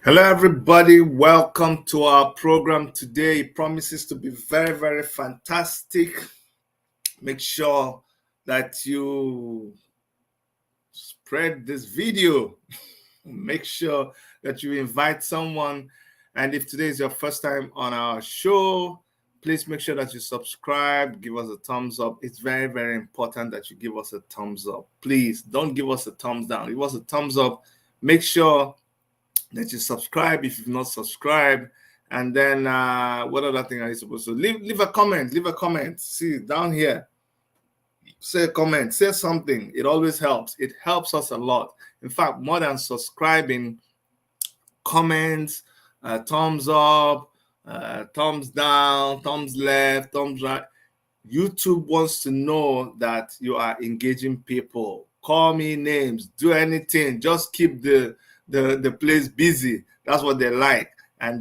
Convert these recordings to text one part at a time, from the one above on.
Hello, everybody. Welcome to our program today. It promises to be very, very fantastic. Make sure that you spread this video. Make sure that you invite someone. And if today is your first time on our show, please make sure that you subscribe, give us a thumbs up. It's very, very important that you give us a thumbs up. Please don't give us a thumbs down. Give us a thumbs up. Make sure that you subscribe if you've not subscribed. And then what other thing are you supposed to leave a comment? Leave a comment. See down here. Say a comment, say something. It always helps. It helps us a lot. In fact, more than subscribing, comments, thumbs up, thumbs down, thumbs left, thumbs right. YouTube wants to know that you are engaging people. Call me names, do anything, just keep the place busy. That's what they like. And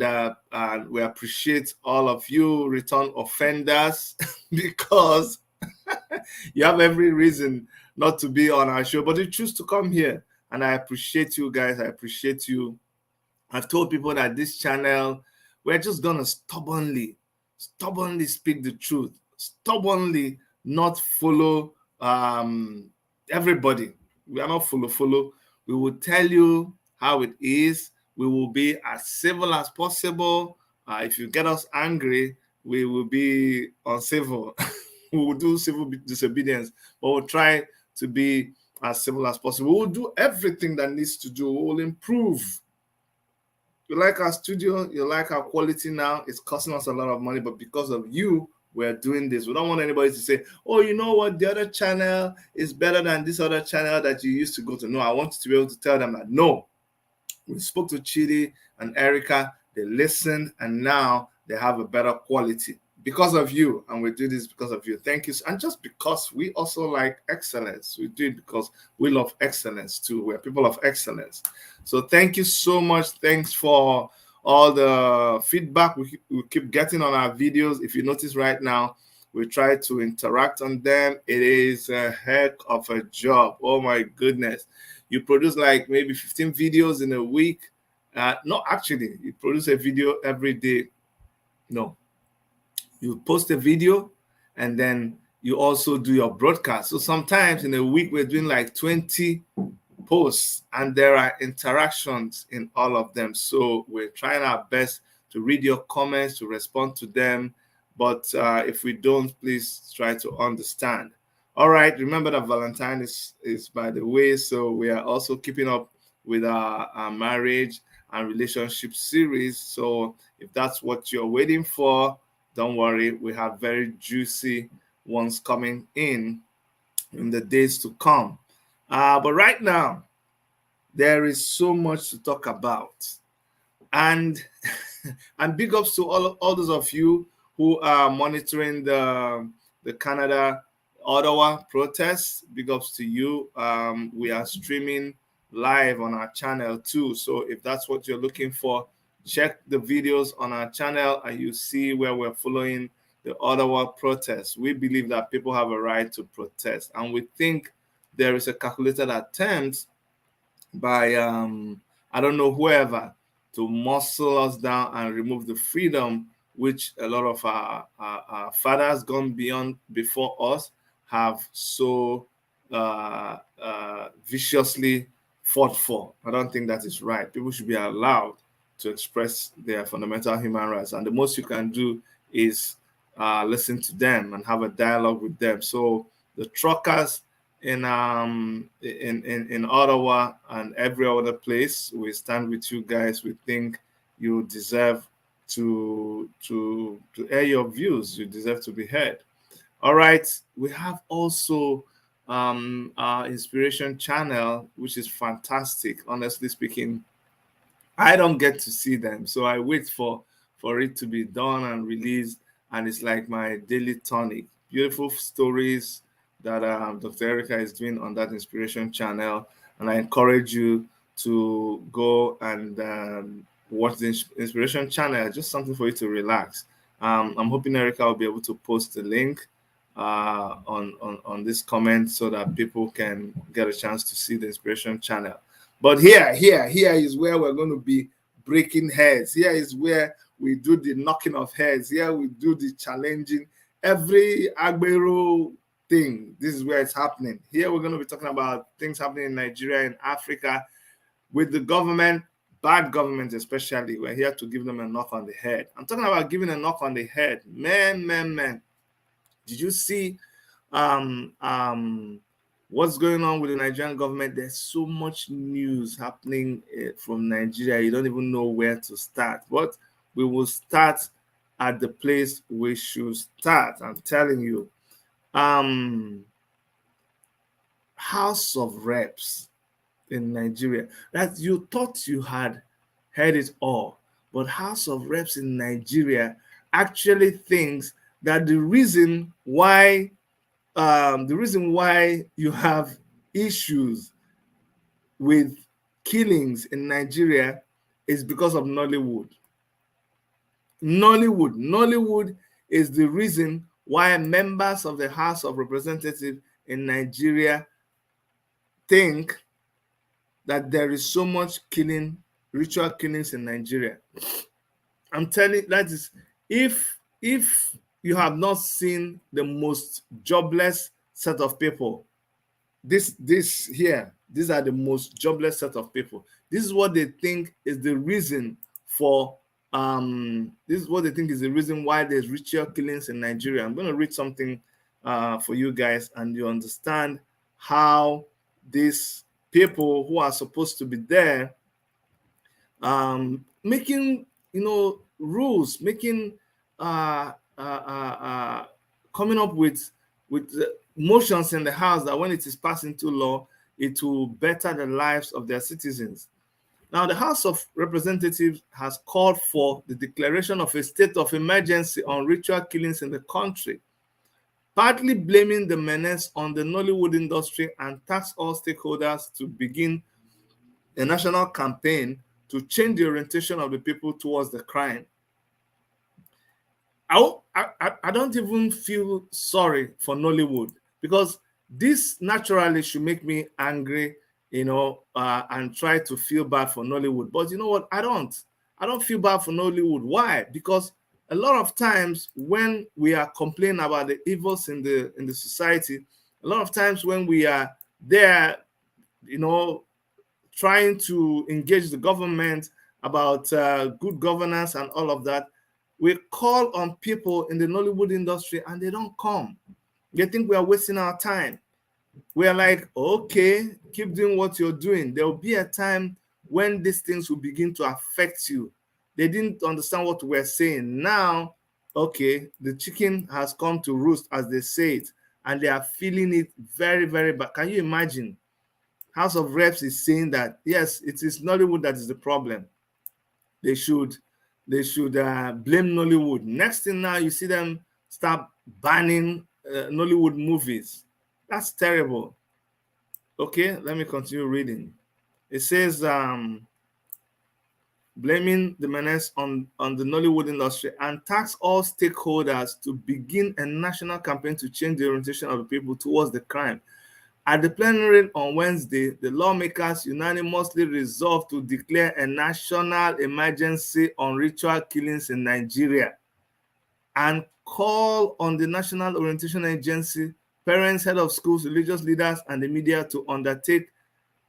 we appreciate all of you return offenders because you have every reason not to be on our show, but you choose to come here. And I appreciate you guys. I appreciate you. I've told people that this channel, we're just going to stubbornly speak the truth, stubbornly not follow everybody. We are not follow. We will tell you how it is. We will be as civil as possible. If you get us angry, we will be uncivil. We will do civil disobedience, but we'll try to be as civil as possible. We'll do everything that needs to do. We will improve. You like our studio, you like our quality now. It's costing us a lot of money, but because of you, we're doing this. We don't want anybody to say, oh, you know what, the other channel is better than this other channel that you used to go to. No, I want you to be able to tell them that, no. We spoke to Chidi and Erica, they listened, and now they have a better quality because of you, and we do this because of you. Thank you. And just because we also like excellence, we do it because we love excellence too. We're people of excellence. So thank you so much. Thanks for all the feedback we keep getting on our videos. If you notice right now, we try to interact on them. It is a heck of a job. Oh my goodness. You produce like maybe 15 videos in a week. No, actually, you produce a video every day. No. You post a video and then you also do your broadcast. So sometimes in a week, we're doing like 20 posts and there are interactions in all of them. So we're trying our best to read your comments, to respond to them. But if we don't, please try to understand. All right, remember that Valentine is by the way, so we are also keeping up with our marriage and relationship series. So if that's what you're waiting for, don't worry, we have very juicy ones coming in the days to come. But right now, there is so much to talk about. And and big ups to all those of you who are monitoring the Canada Ottawa protests. Big ups to you. We are streaming live on our channel too. So if that's what you're looking for, check the videos on our channel and you see where we're following the Ottawa protests. We believe that people have a right to protest, and we think there is a calculated attempt by I don't know whoever to muscle us down and remove the freedom which a lot of our fathers gone beyond before us have so viciously fought for. I don't think that is right. People should be allowed to express their fundamental human rights, and the most you can do is listen to them and have a dialogue with them. So the truckers in Ottawa and every other place, we stand with you guys. We think you deserve to air your views. You deserve to be heard. All right, we have also our inspiration channel, which is fantastic. Honestly speaking, I don't get to see them, so I wait for it to be done and released, and it's like my daily tonic. Beautiful stories that Dr. Erica is doing on that inspiration channel, and I encourage you to go and watch the inspiration channel. Just something for you to relax. I'm hoping Erica will be able to post the link on this comment so that people can get a chance to see the inspiration channel. But here is where we're going to be breaking heads. Here is where we do the knocking of heads. Here we do the challenging. Every Agbero thing, this is where it's happening. Here we're going to be talking about things happening in Nigeria, in Africa, with the government, bad government especially. We're here to give them a knock on the head. I'm talking about giving a knock on the head. Man. Did you see what's going on with the Nigerian government? There's so much news happening from Nigeria. You don't even know where to start. But we will start at the place we should start. I'm telling you. House of Reps in Nigeria. That you thought you had heard it all. But House of Reps in Nigeria actually thinks that the reason why you have issues with killings in Nigeria is because of Nollywood. Nollywood is the reason why members of the House of Representatives in Nigeria think that there is so much killing, ritual killings in Nigeria. I'm telling you, that is, if you have not seen the most jobless set of people, these are the most jobless set of people. This is what they think is the reason for this is what they think is the reason why there's ritual killings in Nigeria. I'm going to read something for you guys, and you understand how these people who are supposed to be there making rules, making coming up with motions in the House that when it is passed into law, it will better the lives of their citizens. Now, the House of Representatives has called for the declaration of a state of emergency on ritual killings in the country, partly blaming the menace on the Nollywood industry, and tasked all stakeholders to begin a national campaign to change the orientation of the people towards the crime. I don't even feel sorry for Nollywood, because this naturally should make me angry, and try to feel bad for Nollywood. But you know what? I don't feel bad for Nollywood. Why? Because a lot of times when we are complaining about the evils in the society, a lot of times when we are there, trying to engage the government about good governance and all of that, we call on people in the Nollywood industry and they don't come. They think we are wasting our time. We are like, okay, keep doing what you're doing. There will be a time when these things will begin to affect you. They didn't understand what we're saying. Now, okay, the chicken has come to roost, as they say it, and they are feeling it very, very bad. Can you imagine? House of Reps is saying that, yes, it is Nollywood that is the problem. They should blame Nollywood. Next thing now, you see them start banning Nollywood movies. That's terrible. Okay, let me continue reading. It says, blaming the menace on the Nollywood industry, and task all stakeholders to begin a national campaign to change the orientation of the people towards the crime. At the plenary on Wednesday, the lawmakers unanimously resolved to declare a national emergency on ritual killings in Nigeria and call on the National Orientation Agency, parents, head of schools, religious leaders, and the media to undertake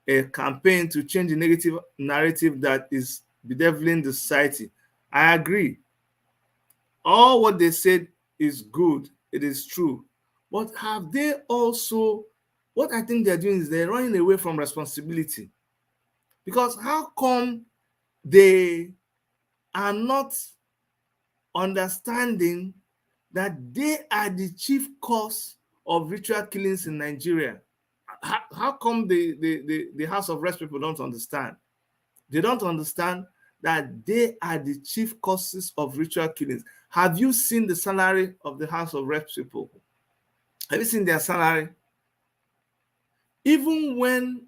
a campaign to change the negative narrative that is bedeviling the society. I agree. All what they said is good. It is true. But have they also, what I think they're doing is they're running away from responsibility. Because how come they are not understanding that they are the chief cause of ritual killings in Nigeria? How come the House of Reps people don't understand? They don't understand that they are the chief causes of ritual killings. Have you seen the salary of the House of Reps people? Have you seen their salary? Even when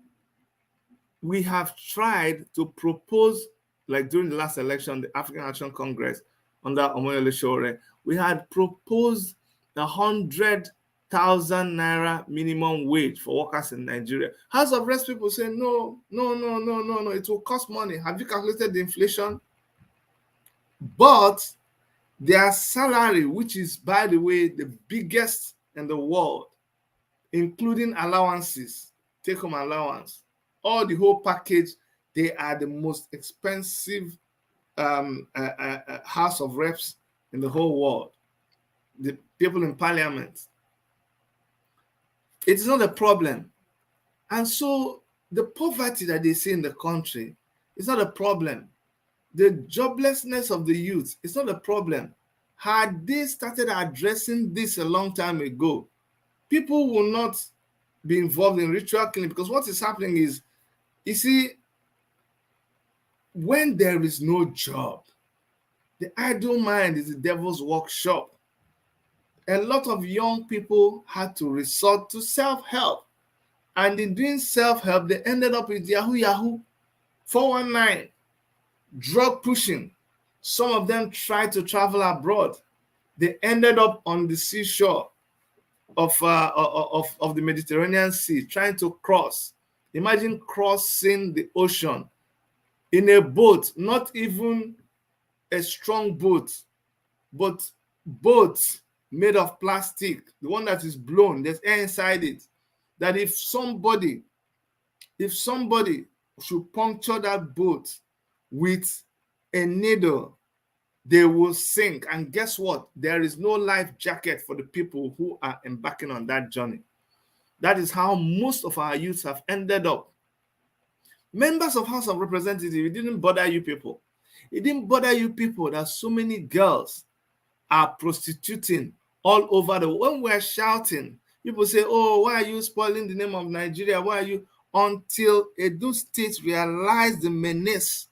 we have tried to propose, like during the last election, the African Action Congress under Omoyele Sowore, we had proposed 100 1,000 naira minimum wage for workers in Nigeria. House of Reps people say, no, it will cost money. Have you calculated the inflation? But their salary, which is, by the way, the biggest in the world, including allowances, take-home allowance, all the whole package, they are the most expensive House of Reps in the whole world. The people in parliament. It's not a problem. And so the poverty that they see in the country is not a problem. The joblessness of the youth is not a problem. Had they started addressing this a long time ago, people will not be involved in ritual killing, because what is happening is, you see, when there is no job, the idle mind is the devil's workshop. A lot of young people had to resort to self-help. And in doing self-help, they ended up with Yahoo, 419, drug pushing. Some of them tried to travel abroad. They ended up on the seashore of the Mediterranean Sea, trying to cross. Imagine crossing the ocean in a boat, not even a strong boat, but boats made of plastic, the one that is blown, there's air inside it, that if somebody should puncture that boat with a needle, they will sink. And guess what? There is no life jacket for the people who are embarking on that journey. That is how most of our youths have ended up. Members of House of Representatives, it didn't bother you people. It didn't bother you people that so many girls are prostituting all over the world. When we're shouting, people say, oh, why are you spoiling the name of Nigeria? Why are you? Until Edo State realized the menace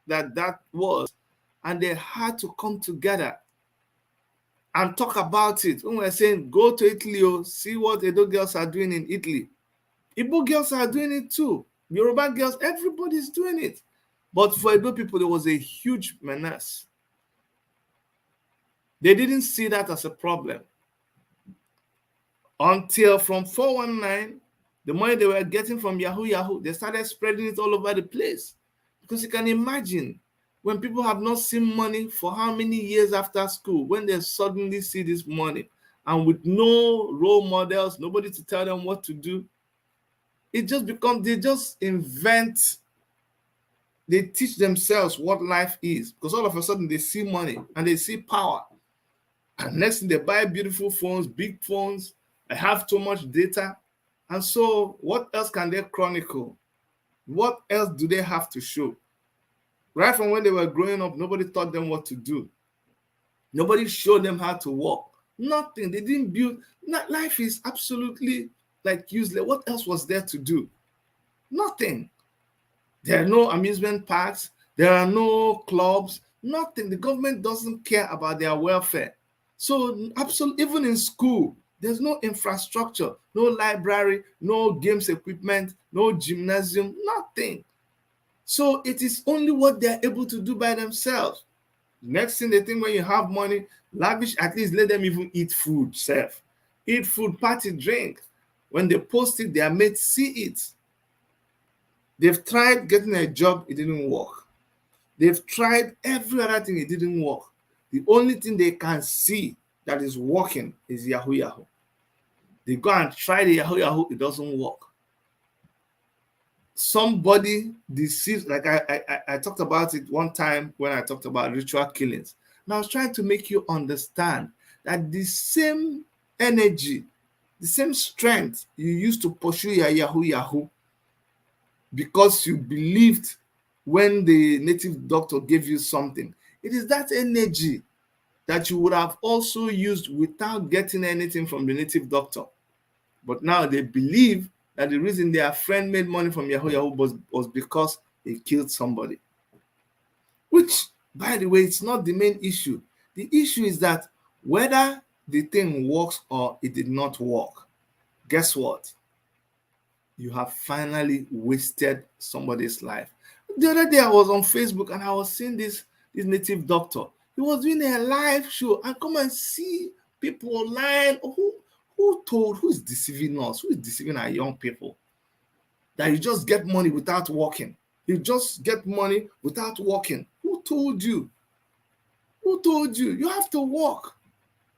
that was, and they had to come together and talk about it. When we're saying, go to Italy, see what Edo girls are doing in Italy. Igbo girls are doing it too. Yoruba girls, everybody's doing it. But for Edo people, there was a huge menace. They didn't see that as a problem. Until from 419, the money they were getting from Yahoo, they started spreading it all over the place. Because you can imagine, when people have not seen money for how many years after school, when they suddenly see this money, and with no role models, nobody to tell them what to do, it just becomes, they just invent, they teach themselves what life is. Because all of a sudden they see money and they see power. And next thing, they buy beautiful phones, big phones, they have too much data. And so what else can they chronicle? What else do they have to show? Right from when they were growing up, nobody taught them what to do. Nobody showed them how to walk. Nothing. They didn't build. Life is absolutely like useless. What else was there to do? Nothing. There are no amusement parks. There are no clubs. Nothing. The government doesn't care about their welfare. So absolutely, even in school, there's no infrastructure, no library, no games equipment, no gymnasium, nothing. So it is only what they're able to do by themselves. Next thing they think, when you have money, lavish, at least let them even eat food, self. Eat food, party, drink. When they post it, their mates see it. They've tried getting a job, it didn't work. They've tried every other thing, it didn't work. The only thing they can see that is working is Yahoo. They go and try the Yahoo, it doesn't work. Somebody deceives, like I talked about it one time when I talked about ritual killings. And I was trying to make you understand that the same energy, the same strength you used to pursue your Yahoo because you believed when the native doctor gave you something, it is that energy that you would have also used without getting anything from the native doctor. But now they believe that the reason their friend made money from Yahoo was because they killed somebody. Which, by the way, it's not the main issue. The issue is that whether the thing works or it did not work, guess what? You have finally wasted somebody's life. The other day I was on Facebook and I was seeing this native doctor. He was doing a live show, and come and see people online. Who who is deceiving us? Who is deceiving our young people? That you just get money without working. You just get money without working. Who told you? Who told you? You have to work.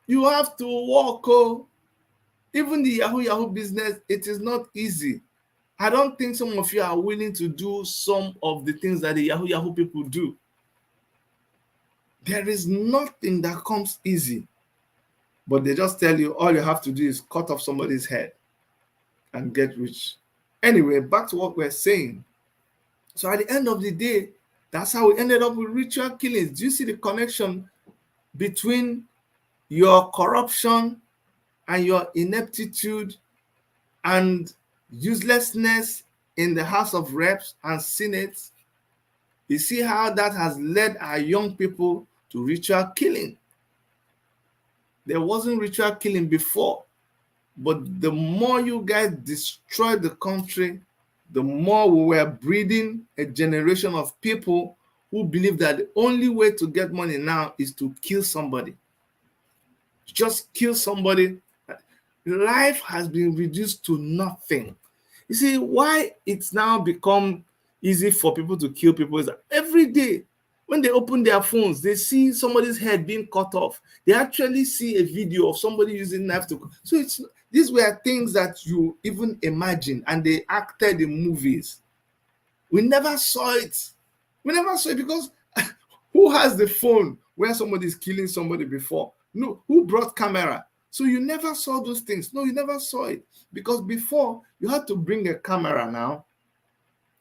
You have to work. Oh. Even the Yahoo business, it is not easy. I don't think some of you are willing to do some of the things that the Yahoo people do. There is nothing that comes easy. But they just tell you all you have to do is cut off somebody's head and get rich. Anyway, back to what we're saying. So at the end of the day, that's how we ended up with ritual killings. Do you see the connection between your corruption and your ineptitude and uselessness in the House of Reps and Senate? You see how that has led our young people to ritual killing. There wasn't ritual killing before, but the more you guys destroyed the country, the more we were breeding a generation of people who believe that the only way to get money now is to kill somebody. Just kill somebody. Life has been reduced to nothing. You see, why it's now become easy for people to kill people is that every day when they open their phones, they see somebody's head being cut off. They actually see a video of somebody using knife to. So these were things that you even imagine, and they acted in movies. We never saw it. We never saw it because who has the phone where somebody is killing somebody before? No, who brought camera? So you never saw those things. No, you never saw it because before you had to bring a camera now.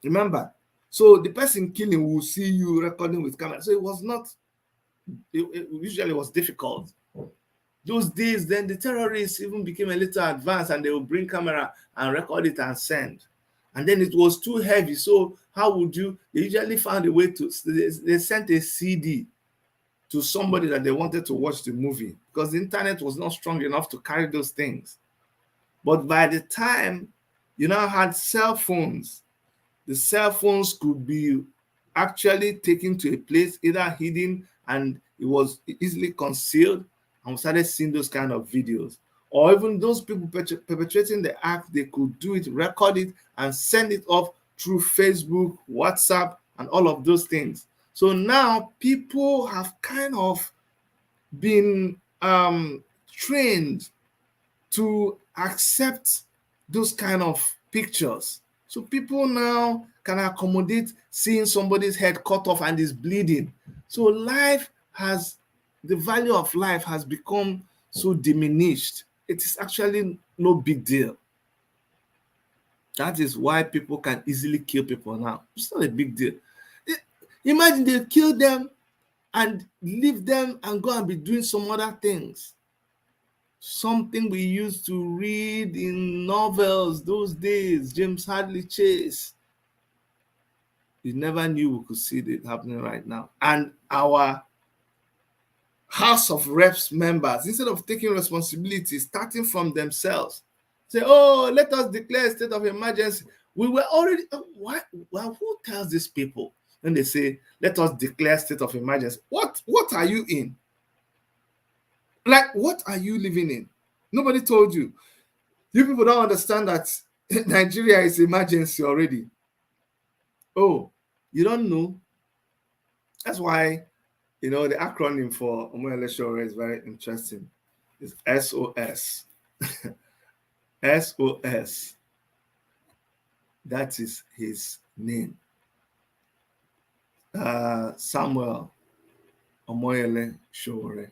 Remember? So the person killing will see you recording with camera. So it was not, it usually was difficult. Those days, then the terrorists even became a little advanced and they would bring camera and record it and send. And then it was too heavy. So how would you, they usually found a way to, they sent a CD to somebody that they wanted to watch the movie because the internet was not strong enough to carry those things. But by the time you now had cell phones, the cell phones could be actually taken to a place, either hidden and it was easily concealed, and we started seeing those kind of videos. Or even those people perpetrating the act, they could do it, record it, and send it off through Facebook, WhatsApp, and all of those things. So now people have kind of been trained to accept those kind of pictures. So people now can accommodate seeing somebody's head cut off and is bleeding. So life has, the value of life has become so diminished. It is actually no big deal. That is why people can easily kill people now. It's not a big deal. Imagine they kill them and leave them and go and be doing some other things. Something we used to read in novels those days, James Hadley Chase. You never knew we could see it happening right now. And our House of Reps members, instead of taking responsibility, starting from themselves, say, oh, let us declare a state of emergency. We were already, well, who tells these people when they say, let us declare state of emergency? What are you in? Like, what are you living in? Nobody told you. You people don't understand that Nigeria is emergency already. Oh, you don't know? That's why, the acronym for Omoyele is very interesting. It's SOS. SOS. That is his name. Samuel Omoyele Sowore.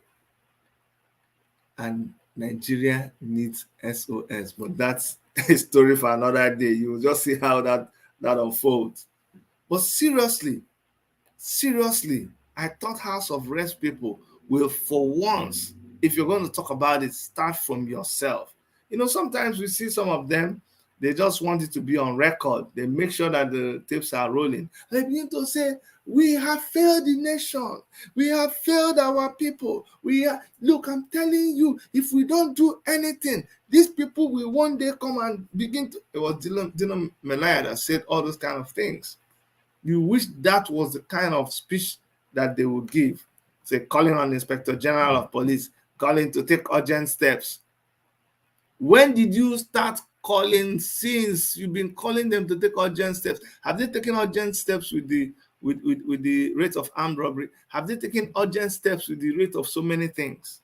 And Nigeria needs SOS, but that's a story for another day. You will just see how that unfolds. But seriously, I thought House of Reps people will, for once, if you're going to talk about it, start from yourself. Sometimes we see some of them, they just want it to be on record. They make sure that the tapes are rolling. They begin to say, we have failed the nation. We have failed our people. Look, I'm telling you, if we don't do anything, these people will one day come and begin to. It was Dino Melaya that said all those kind of things. You wish that was the kind of speech that they would give. Say, calling on the Inspector General of Police, calling to take urgent steps. When did you start calling, since you've been calling them to take urgent steps? Have they taken urgent steps with the rate of armed robbery? Have they taken urgent steps with the rate of so many things?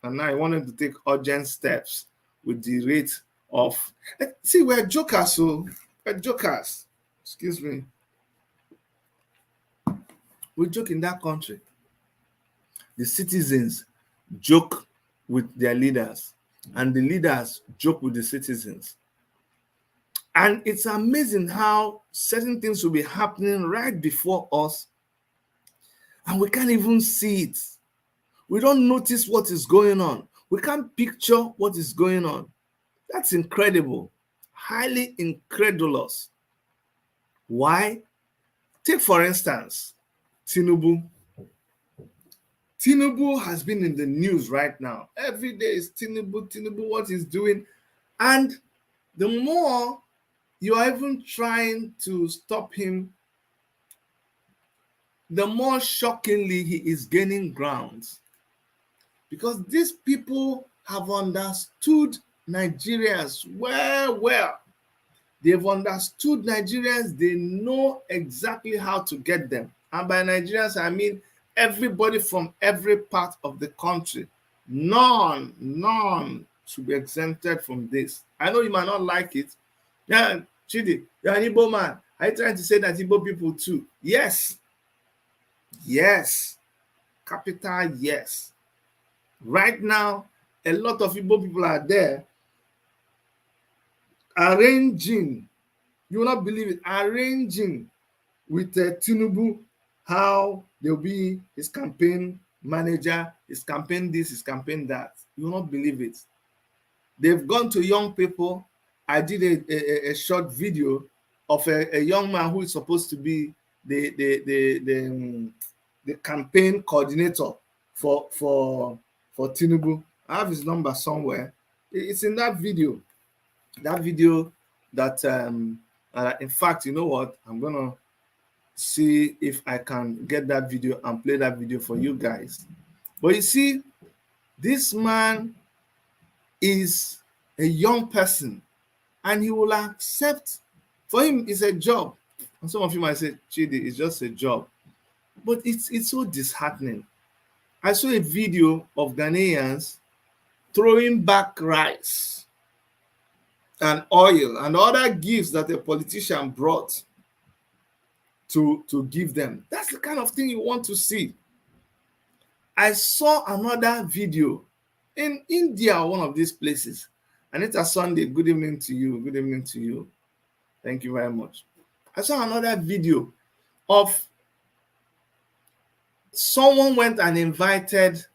And now I want them to take urgent steps with the rate of, see, we're jokers, so we're jokers. Excuse me. We joke in that country. The citizens joke with their leaders, and the leaders joke with the citizens. And it's amazing how certain things will be happening right before us, and we can't even see it. We don't notice what is going on. We can't picture what is going on. That's incredible. Highly incredulous. Why? Take, for instance, Tinubu. Tinubu has been in the news right now. Every day is Tinubu, what he's doing. And the more you are even trying to stop him, the more shockingly he is gaining ground. Because these people have understood Nigerians well. They've understood Nigerians. They know exactly how to get them. And by Nigerians, I mean everybody from every part of the country. None should be exempted from this. I know you might not like it. Yeah, Chidi, you're an Igbo man. Are you trying to say that Igbo people too? Yes. Capital yes. Right now, a lot of Igbo people are there arranging, you will not believe it, arranging with Tinubu how they'll be his campaign manager, his campaign this, his campaign that. You will not believe it. They've gone to young people. I did a short video of a young man who is supposed to be the campaign coordinator for Tinubu. I have his number somewhere. It's in that video. That video that in fact, you know what? I'm gonna see if I can get that video and play that video for you guys. But you see, this man is a young person, and he will accept. For him, it's a job. And some of you might say, Chidi, it's just a job. But it's so disheartening. I saw a video of Ghanaians throwing back rice and oil and other gifts that a politician brought to give them. That's the kind of thing you want to see. I saw another video in India, one of these places. Anita Sunday, good evening to you. Good evening to you. Thank you very much. I saw another video of someone went and invited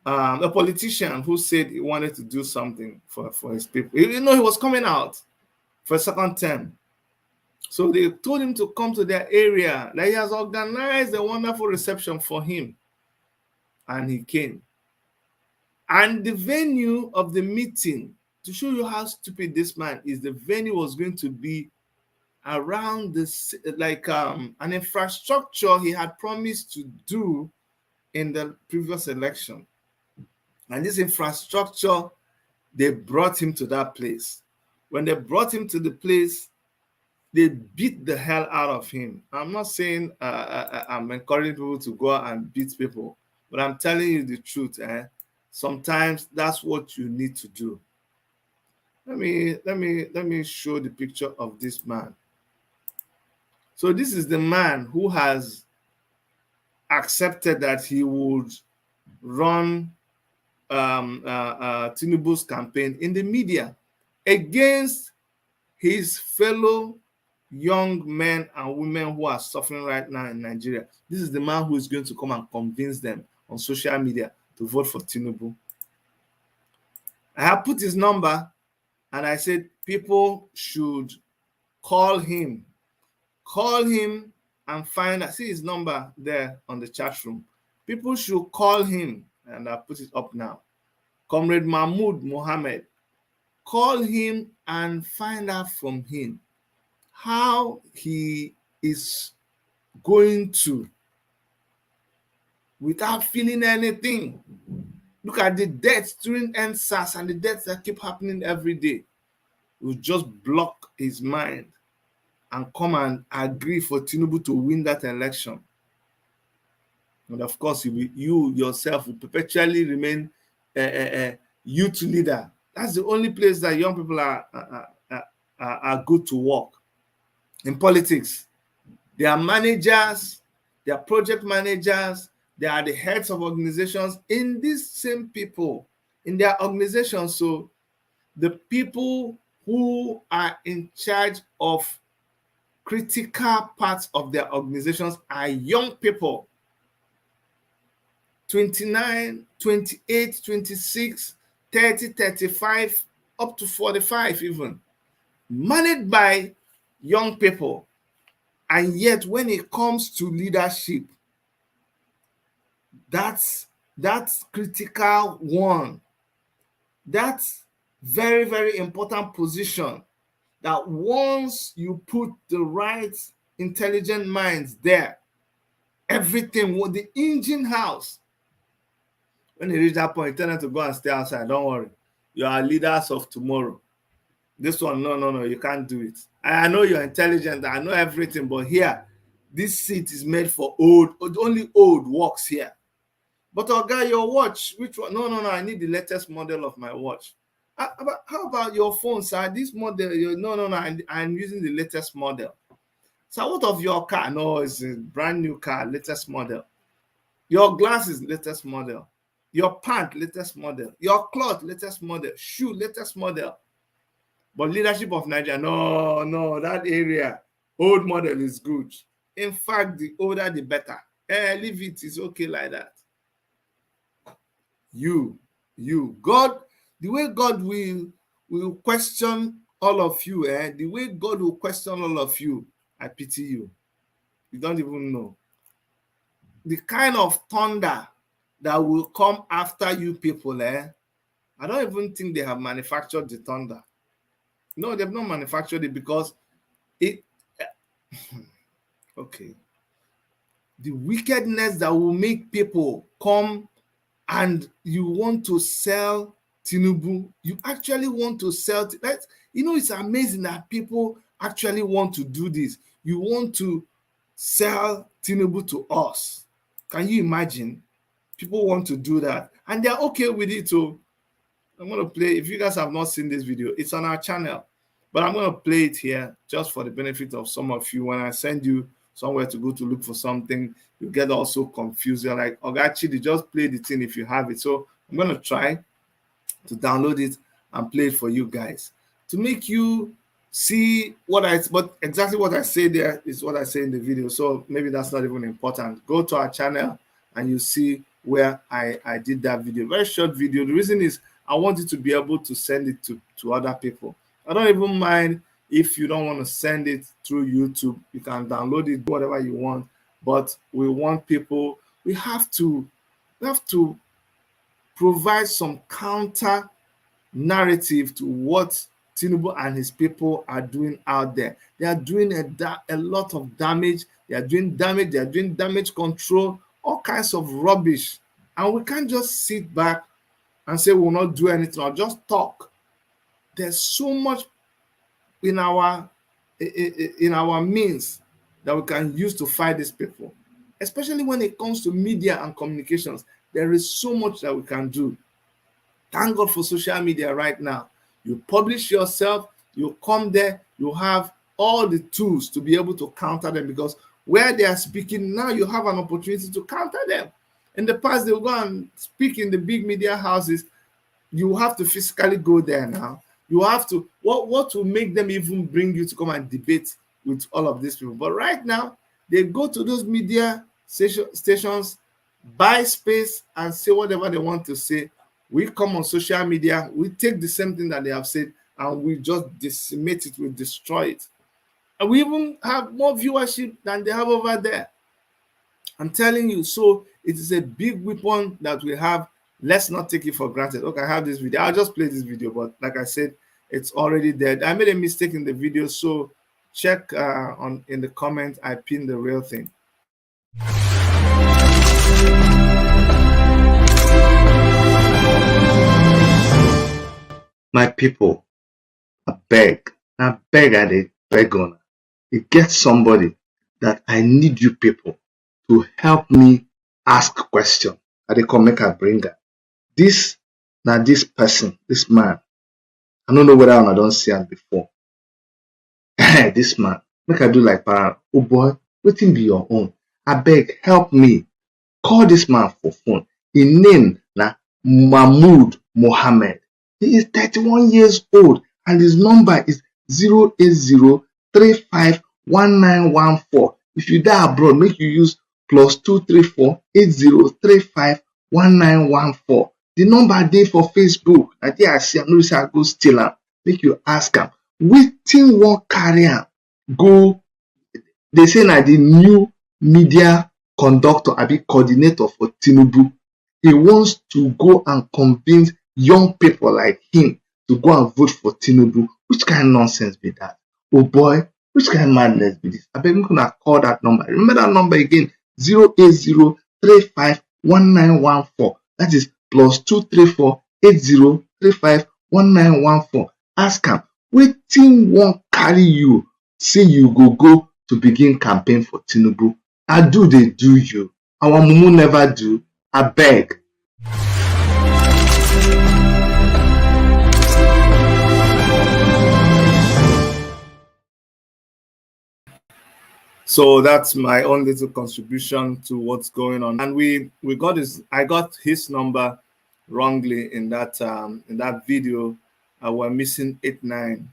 a politician who said he wanted to do something for his people. You know, he was coming out for a second term. So they told him to come to their area. That he has organized a wonderful reception for him. And he came. And the venue of the meeting, to show you how stupid this man is, the venue was going to be around this, like an infrastructure he had promised to do in the previous election. And this infrastructure, they brought him to that place. When they brought him to the place, they beat the hell out of him. I'm not saying I'm encouraging people to go out and beat people, but I'm telling you the truth. Sometimes that's what you need to do. Let me show the picture of this man. So this is the man who has accepted that he would run Tinubu's campaign in the media against his fellow young men and women who are suffering right now in Nigeria. This is the man who is going to come and convince them on social media to vote for Tinubu. I have put his number and I said people should call him and find out. See his number there on the chat room. People should call him, and I put it up now. Comrade Mahmoud Mohammed, call him and find out from him how he is going to, without feeling anything, Look at the deaths during NSAS and the deaths that keep happening every day. Will just block his mind and come and agree for Tinubu to win that election. And of course, you yourself will perpetually remain a youth leader. That's the only place that young people are good to work. In politics, they are managers, they are project managers, they are the heads of organizations in these same people, in their organizations. So the people who are in charge of critical parts of their organizations are young people. 29, 28, 26, 30, 35, up to 45 even, managed by young people. And yet when it comes to leadership, that's critical one, that's very, very important position, that once you put the right intelligent minds there, everything with the engine house. When you reach that point, tell them to go and stay outside. Don't worry. You are leaders of tomorrow. This one, no, you can't do it. I know you're intelligent. I know everything. But here, this seat is made for old. Only old works here. But, Oga, your watch, which one? No, I need the latest model of my watch. How about your phone, sir? This model, no, I'm using the latest model. So what of your car? No, it's a brand new car, latest model. Your glasses, latest model. Your pant, latest model. Your cloth, latest model. Shoe, latest model. But leadership of Nigeria, no, that area, old model is good. In fact, the older, the better. Leave it, it's okay like that. You, God, the way God will question all of you, the way God will question all of you, I pity you. You don't even know. The kind of thunder that will come after you people, I don't even think they have manufactured the thunder. No, they've not manufactured it because it, okay. The wickedness that will make people come and you want to sell Tinubu, you actually want to sell, it's amazing that people actually want to do this. You want to sell Tinubu to us. Can you imagine? People want to do that and they're okay with it. So I'm going to play, if you guys have not seen this video, it's on our channel, but I'm going to play it here just for the benefit of some of you. When I send you somewhere to go to look for something, you get also confused. You're like, oh, actually, just play the thing if you have it. So I'm going to try to download it and play it for you guys to make you see but exactly what I say there is what I say in the video. So maybe that's not even important. Go to our channel and you see where I did that video. Very short video. The reason is I want you to be able to send it to other people. I don't even mind if you don't want to send it through YouTube. You can download it, do whatever you want. But we want people, we have to provide some counter narrative to what Tinubu and his people are doing out there. They are doing a lot of damage. They are doing damage control, all kinds of rubbish. And we can't just sit back and say we'll not do anything or just talk. There's so much in our means that we can use to fight these people, especially when it comes to media and communications. There is so much that we can do. Thank God for social media right now. You publish yourself, you come there, you have all the tools to be able to counter them, because where they are speaking now, you have an opportunity to counter them. In the past, they will go and speak in the big media houses. You have to physically go there now. You have to, what will make them even bring you to come and debate with all of these people? But right now, they go to those media stations, buy space, and say whatever they want to say. We come on social media, we take the same thing that they have said, and we just decimate it, we destroy it. And we even have more viewership than they have over there. I'm telling you, so it is a big weapon that we have. Let's not take it for granted. Okay, I have this video. I'll just play this video, but like I said, it's already there. I made a mistake in the video, so check in the comment. I pinned the real thing. My people, I beg and I beg on. You get somebody that I need you people to help me ask question. I dey come make I bring her. This this person, this man. I don't know whether I don't see him before. This man, make I do like para. Oh boy, wetin be your own? Abeg, help me. Call this man for phone. His name na Mahmood Mohammed. He is 31 years old and his number is 080351914. If you dey abroad, make you use +23480351914. The number dey for Facebook. Na there I see am. No say I go steal am. Make you ask am wetin wan carry am go. They say na the new media conductor abi coordinator for Tinubu. He wants to go and convince young people like him to go and vote for Tinubu. Which kind of nonsense be that? Oh boy, which kind of madness be this? Abeg make una call that number. Remember that number again, 080351914. That is +23480351914. Ask am wetin wan carry you say you go to begin campaign for Tinubu. I do they do you. Our Mumu never do. I beg. So that's my own little contribution to what's going on. And I got his number wrongly in that video. We're missing 89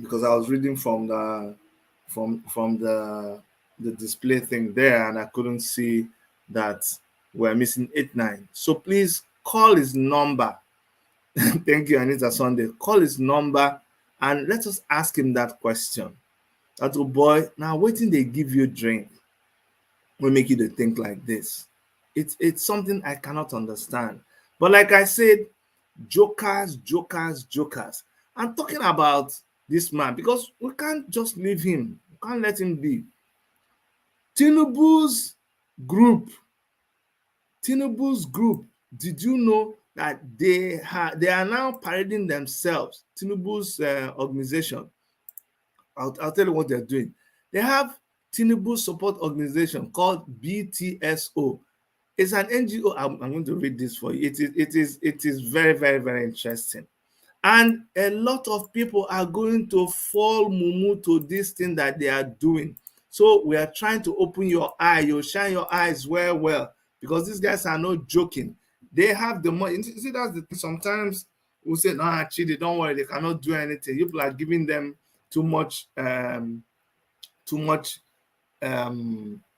because I was reading from the display thing there, and I couldn't see that we're missing 89. So please call his number. Thank you, Anita Sunday. Call his number and let us ask him that question. That oh boy, now waiting they give you drink will make you to think like this. It's something I cannot understand. But like I said, jokers. I'm talking about this man because we can't just leave him. We can't let him be. Tinubu's group. Did you know that they are now parading themselves? Tinubu's organization. I'll tell you what they're doing. They have Tinubu support organization called BTSO. It's an NGO. I'm going to read this for you. It is very, very, very interesting. And a lot of people are going to fall Mumu to this thing that they are doing. So we are trying to open your eye. You shine your eyes well, because these guys are not joking. They have the money. You see, that's the thing. Sometimes we say, no, actually, don't worry, they cannot do anything. People are giving them too much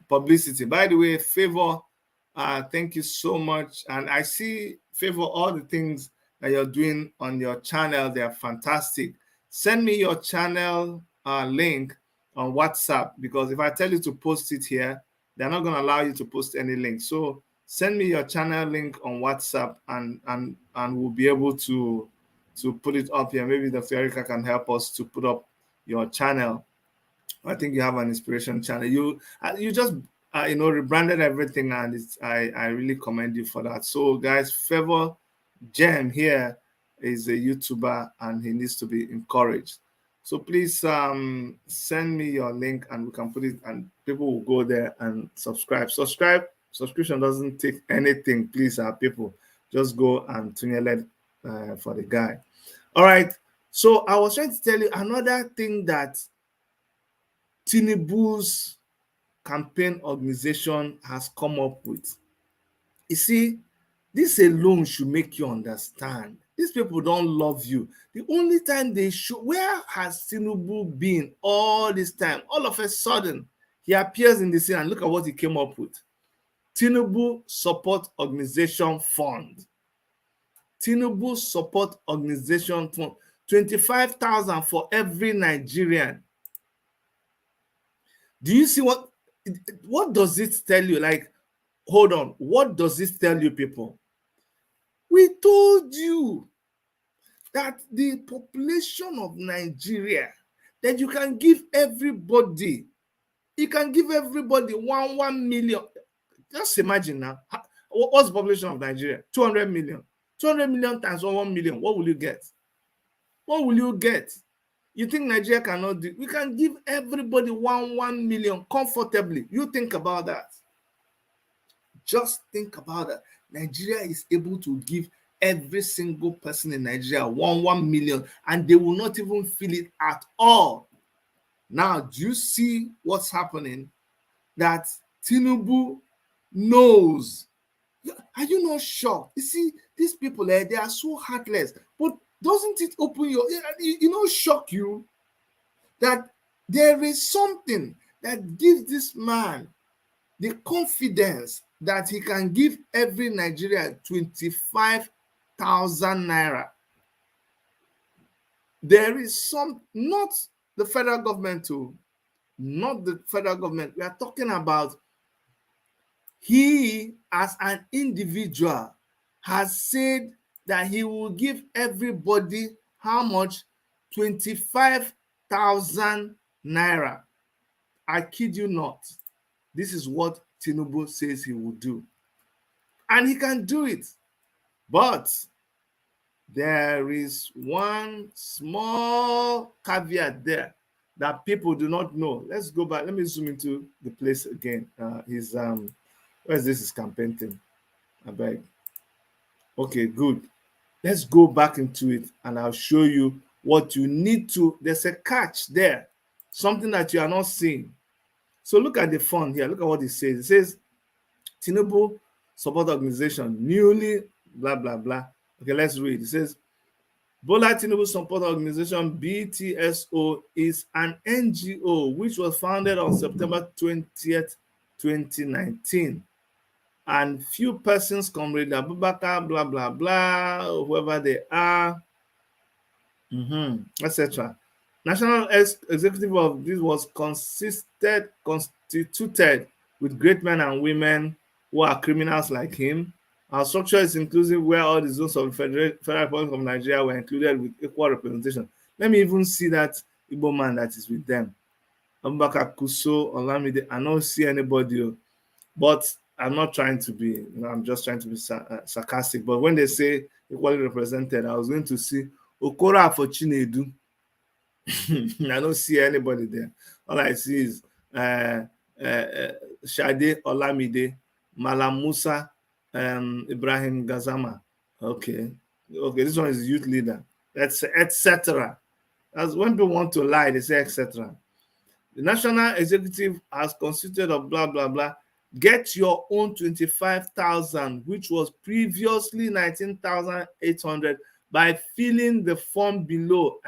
publicity. By the way, Favor, thank you so much. And I see, Favor, all the things that you're doing on your channel. They are fantastic. Send me your channel link on WhatsApp, because if I tell you to post it here, they're not going to allow you to post any link. So send me your channel link on WhatsApp, and we'll be able to put it up here. Maybe Dr. Erica can help us to put up your channel. I think you have an inspiration channel. You just rebranded everything, and I really commend you for that. So guys, Favor Gem here is a YouTuber, and he needs to be encouraged. So please send me your link, and we can put it, and people will go there and subscribe. Subscription doesn't take anything. Please, people, just go and tune your leg for the guy. All right. So I was trying to tell you another thing that Tinubu's campaign organization has come up with. You see, this alone should make you understand. These people don't love you. The only time they show, where has Tinubu been all this time? All of a sudden, he appears in the scene, and look at what he came up with. Tinubu Support Organization Fund. Tinubu Support Organization Fund. 25,000 for every Nigerian. Do you see what does it tell you? Like, hold on, what does this tell you, people? We told you that the population of Nigeria, that you can give everybody, one million. Just imagine now, what's the population of Nigeria? 200 million. 200 million times 1 million, what will you get? What will you get? You think Nigeria cannot do? We can give everybody 1 million comfortably. You think about that. Just think about that. Nigeria is able to give every single person in Nigeria 1 million, and they will not even feel it at all. Now, do you see what's happening? That Tinubu knows. Are you not shocked? You see, these people, they are so heartless. But doesn't it open your, shock you that there is something that gives this man the confidence that he can give every Nigerian 25,000 naira. There is some, not the federal government too, not the federal government. We are talking about he as an individual has said that he will give everybody how much? 25,000 naira. I kid you not. This is what Tinubu says he will do. And he can do it. But there is one small caveat there that people do not know. Let's go back. Let me zoom into the place again. Where's this? His campaign thing? I beg. Okay, good. Let's go back into it and I'll show you what you need to. There's a catch there, something that you are not seeing. So look at the font here. Look at what it says. It says Tinubu support organization, newly blah, blah, blah. Okay, let's read. It says Bola Tinubu Support Organization, BTSO, is an NGO which was founded on September 20th, 2019. And few persons, Comrade Abubakar, blah, blah, blah, whoever they are, etc. National executive of this was constituted with great men and women who are criminals like him. Our structure is inclusive, where all the zones of the Federal Republic of Nigeria were included with equal representation. Let me even see that Igbo man that is with them. Abubakar Kuso, Olamide, I don't see anybody, but I'm not trying to be, I'm just trying to be sarcastic. But when they say equally represented, I was going to see Okora for Chinedu. I don't see anybody there. All I see is Shade Olamide, Malam Musa, Ibrahim Gazama. Okay, this one is youth leader. That's etc. As when people want to lie, they say etc. The national executive has consisted of blah blah blah. Get your own 25,000, which was previously 19,800, by filling the form below.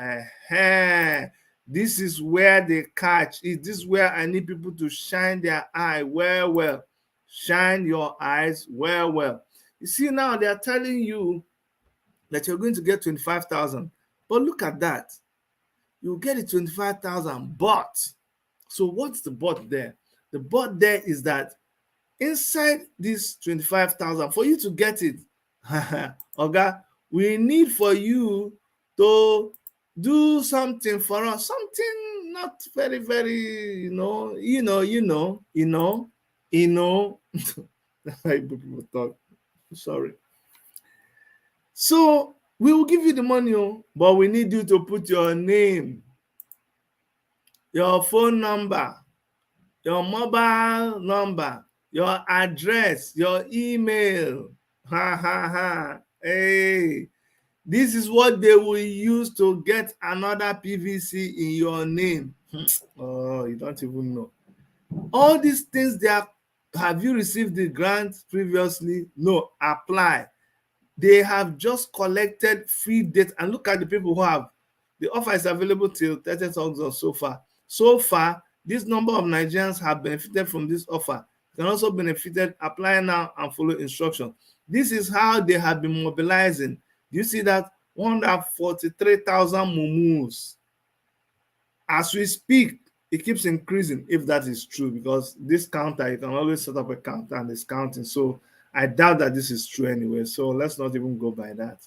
This is where the catch is. This is where I need people to shine their eye well. Shine your eyes well. You see, now they are telling you that you're going to get 25,000. But look at that. You get it 25,000, but. So what's the but there? The but there is that inside this 25,000, for you to get it, okay, we need for you to do something for us, something not very, very, you know. That's how people talk. Sorry. So we will give you the money, but we need you to put your name, your phone number, your mobile number, your address, your email. Hey, this is what they will use to get another PVC in your name. Oh, you don't even know. All these things, have you received the grant previously? No, apply. They have just collected free data. And look at the people who have. The offer is available till 30th August so far. So far, this number of Nigerians have benefited from this offer. You can also benefit, apply now and follow instructions. This is how they have been mobilizing. Do you see that? 143,000 Mumus. As we speak, it keeps increasing, if that is true, because this counter, you can always set up a counter and it's counting. So I doubt that this is true anyway. So let's not even go by that.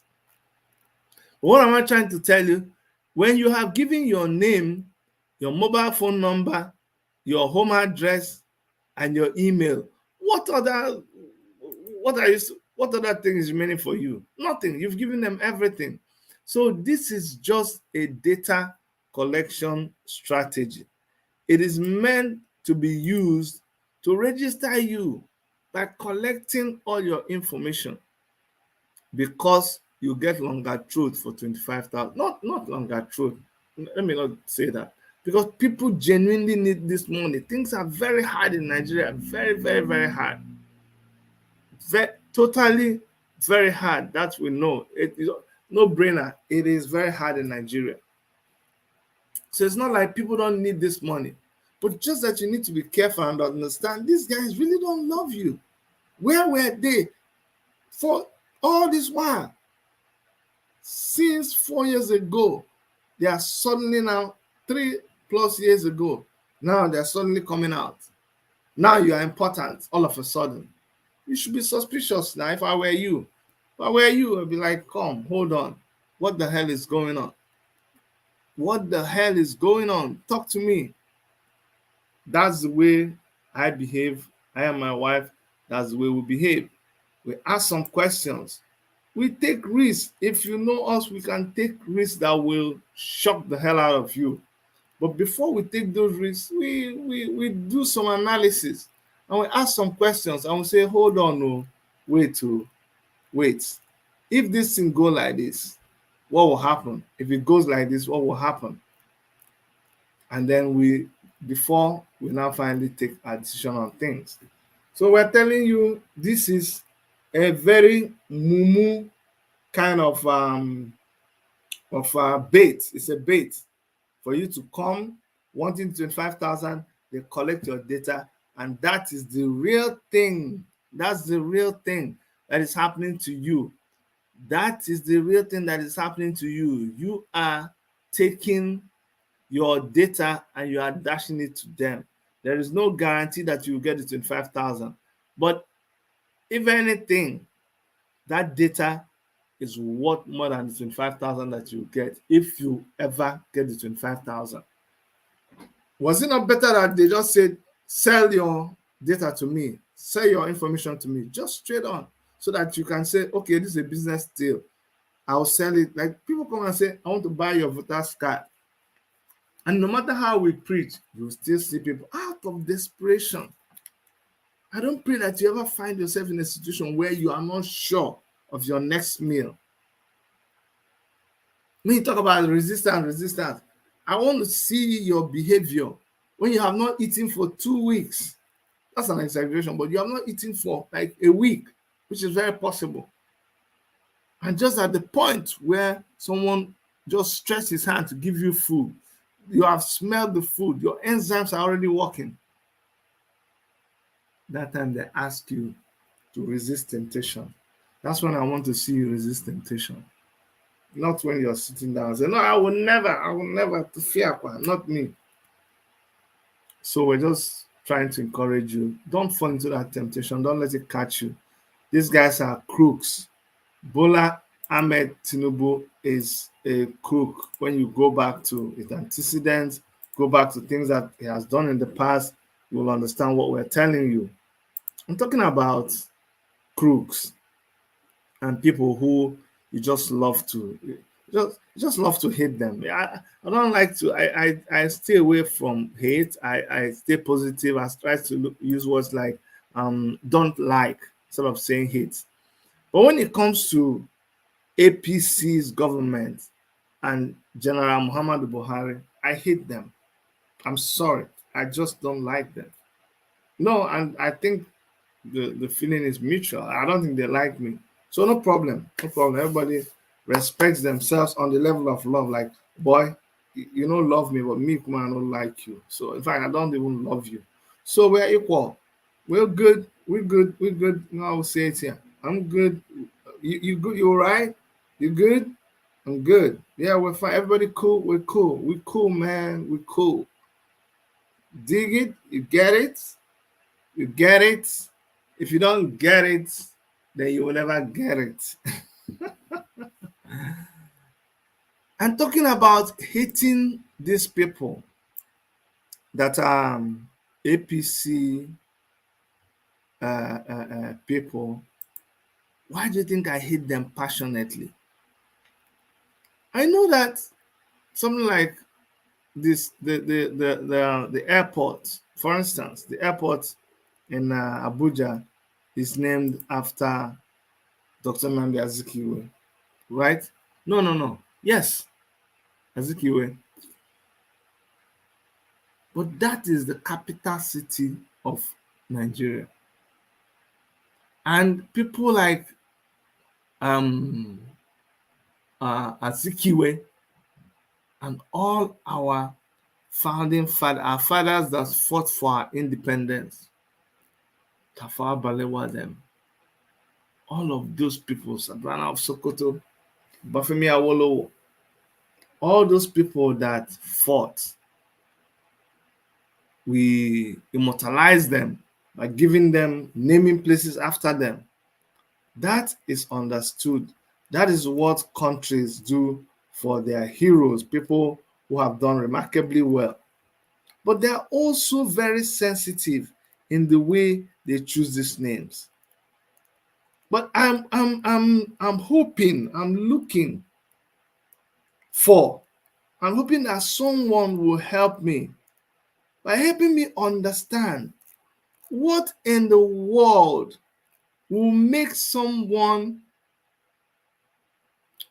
What am I trying to tell you? When you have given your name, your mobile phone number, your home address, and your email, what other thing is remaining for you? Nothing. You've given them everything. So this is just a data collection strategy. It is meant to be used to register you by collecting all your information, because you get longer truth for 25,000. Not longer truth. Let me not say that. Because people genuinely need this money. Things are very hard in Nigeria. Very, very, very hard. Totally very hard. That we know. It is no brainer. It is very hard in Nigeria. So it's not like people don't need this money, but just that you need to be careful and understand these guys really don't love you. Where were they for all this while? Since 4 years ago, they are suddenly now 3+ years ago. Now they're suddenly coming out. Now you are important all of a sudden. You should be suspicious now. If I were you, I'd be like, come, hold on. What the hell is going on? What the hell is going on? Talk to me. That's the way I behave. I and my wife, that's the way we behave. We ask some questions. We take risks. If you know us, we can take risks that will shock the hell out of you. But before we take those risks, we do some analysis and we ask some questions and we say, hold on, no, wait. If this thing go like this, what will happen? If it goes like this, what will happen? And then before we now finally take a decision on things. So we're telling you this is a very Mumu kind of bait. It's a bait for you to come wanting 25,000. They collect your data, and that is the real thing. That's the real thing that is happening to you. That is the real thing that is happening to you. You are taking your data and you are dashing it to them. There is no guarantee that you will get the 25,000. But if anything, that data is worth more than the 25,000 that you get if you ever get the 25,000. Was it not better that they just said, sell your data to me, sell your information to me, just straight on, so that you can say, okay, this is a business deal. I'll sell it. Like people come and say, I want to buy your voter's card. And no matter how we preach, you still see people out of desperation. I don't pray that you ever find yourself in a situation where you are not sure of your next meal. When you talk about resistance, I want to see your behavior when you have not eaten for 2 weeks. That's an exaggeration, but you have not eaten for like a week, which is very possible. And just at the point where someone just stretches his hand to give you food, you have smelled the food, your enzymes are already working. That time they ask you to resist temptation. That's when I want to see you resist temptation. Not when you're sitting down and say, no, I will never, to fear, not me. So we're just trying to encourage you. Don't fall into that temptation. Don't let it catch you. These guys are crooks. Bola Ahmed Tinubu is a crook. When you go back to his antecedents, go back to things that he has done in the past, you will understand what we're telling you. I'm talking about crooks and people who you just love to love to hate them. I don't like to. I stay away from hate. I stay positive. I try to use words like don't like instead of saying hate. But when it comes to APC's government and General Muhammadu Buhari, I hate them. I'm sorry. I just don't like them. No, and I think the feeling is mutual. I don't think they like me. So no problem. No problem. Everybody respects themselves on the level of love. Like, boy, you don't love me, but me, man, I don't like you. So in fact, I don't even love you. So we're equal. We're good. We're good. We're good. No, I will say it here. I'm good. You good? You all right? You good? I'm good. Yeah, we're fine. Everybody cool? We're cool. We're cool, man. We're cool. Dig it? You get it? You get it? If you don't get it, then you will never get it. And talking about hating these people that are APC people, why do you think I hate them passionately? I know that something like this, the airport, for instance, the airport in Abuja is named after Dr. Nnamdi Azikiwe, right? No, no, no. Yes, Azikiwe. But that is the capital city of Nigeria. And people like um, Azikiwe and all our founding fathers, our fathers that fought for our independence, Tafawa Balewa, them, all of those people, Sabrana of Sokoto, Bafemi Awolowo, all those people that fought, we immortalize them by giving them, naming places after them. That is understood. That is what countries do for their heroes, people who have done remarkably well. But they are also very sensitive in the way they choose these names. But I'm hoping, I'm hoping that someone will help me by helping me understand what in the world will make someone,